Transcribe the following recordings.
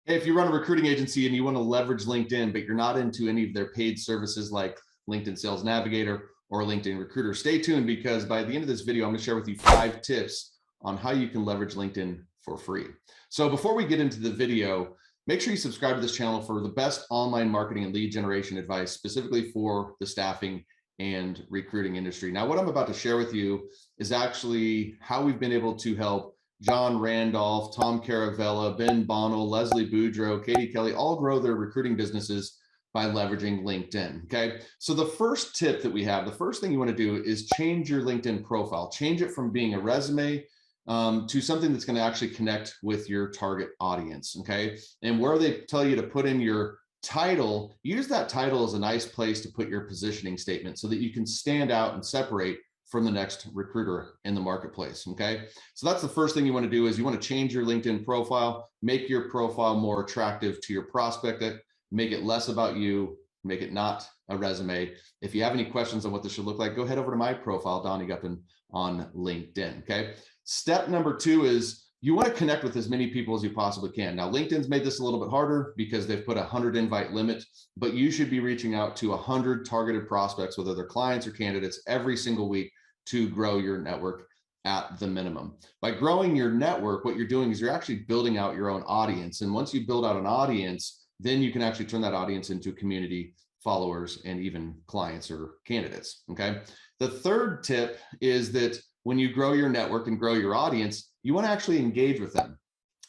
Hey, if you run a recruiting agency and you want to leverage LinkedIn, but you're not into any of their paid services like LinkedIn Sales Navigator or LinkedIn Recruiter, stay tuned because by the end of this video, I'm going to share with you 5 tips on how you can leverage LinkedIn for free. So before we get into the video, make sure you subscribe to this channel for the best online marketing and lead generation advice, specifically for the staffing and recruiting industry. Now, what I'm about to share with you is actually how we've been able to help John Randolph, Tom Caravella, Ben Bonnell, Leslie Boudreau, Katie Kelly, all grow their recruiting businesses by leveraging LinkedIn. Okay. So the first tip that we have, the first thing you want to do is change your LinkedIn profile, change it from being a resume to something that's going to actually connect with your target audience. Okay. And where they tell you to put in your title, use that title as a nice place to put your positioning statement so that you can stand out and separate from the next recruiter in the marketplace. Okay. So that's the first thing you want to do is you want to change your LinkedIn profile, make your profile more attractive to your prospect, make it less about you, make it not a resume. If you have any questions on what this should look like, go head over to my profile, Donnie Gupton on LinkedIn. Okay. Step number 2 is you want to connect with as many people as you possibly can. Now, LinkedIn's made this a little bit harder because they've put a 100 invite limit, but you should be reaching out to 100 targeted prospects, whether they're clients or candidates, every single week to grow your network at the minimum. By growing your network, what you're doing is you're actually building out your own audience. And once you build out an audience, then you can actually turn that audience into community, followers, and even clients or candidates. Okay. The third tip is that when you grow your network and grow your audience, you want to actually engage with them.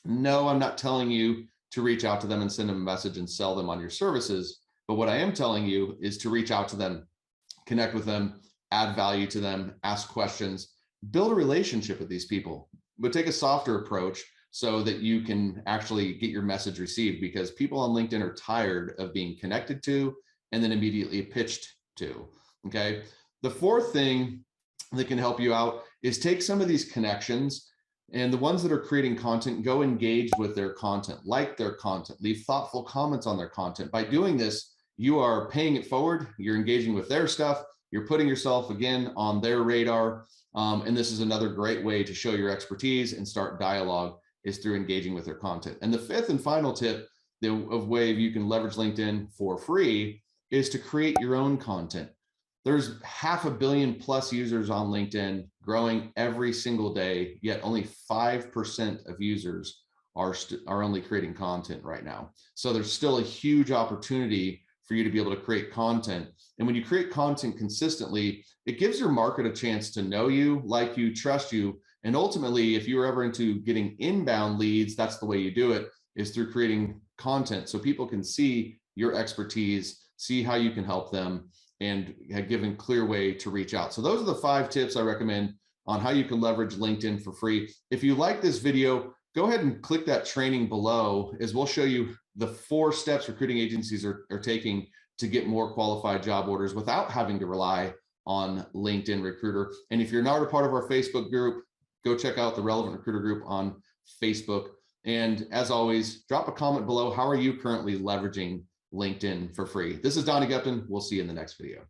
No, I'm not telling you to reach out to them and send them a message and sell them on your services. But what I am telling you is to reach out to them, connect with them, add value to them, ask questions, build a relationship with these people, but take a softer approach so that you can actually get your message received, because people on LinkedIn are tired of being connected to and then immediately pitched to. Okay. The fourth thing that can help you out is take some of these connections and the ones that are creating content, go engage with their content, like their content, leave thoughtful comments on their content. By doing this, you are paying it forward, you're engaging with their stuff, you're putting yourself again on their radar. And this is another great way to show your expertise and start dialogue is through engaging with their content. And the fifth and final tip of way you can leverage LinkedIn for free is to create your own content. There's 500 million plus users on LinkedIn growing every single day, yet only 5% of users are only creating content right now. So there's still a huge opportunity for you to be able to create content. And when you create content consistently, it gives your market a chance to know you, like you, trust you. And ultimately, if you're ever into getting inbound leads, that's the way you do it, is through creating content so people can see your expertise, see how you can help them, and have given clear way to reach out. So those are the 5 tips I recommend on how you can leverage LinkedIn for free. If you like this video, go ahead and click that training below, as we'll show you the 4 steps recruiting agencies are taking to get more qualified job orders without having to rely on LinkedIn Recruiter. And if you're not a part of our Facebook group, go check out the Relevant Recruiter group on Facebook. And as always, drop a comment below. How are you currently leveraging LinkedIn for free? This is Donnie Gupton. We'll see you in the next video.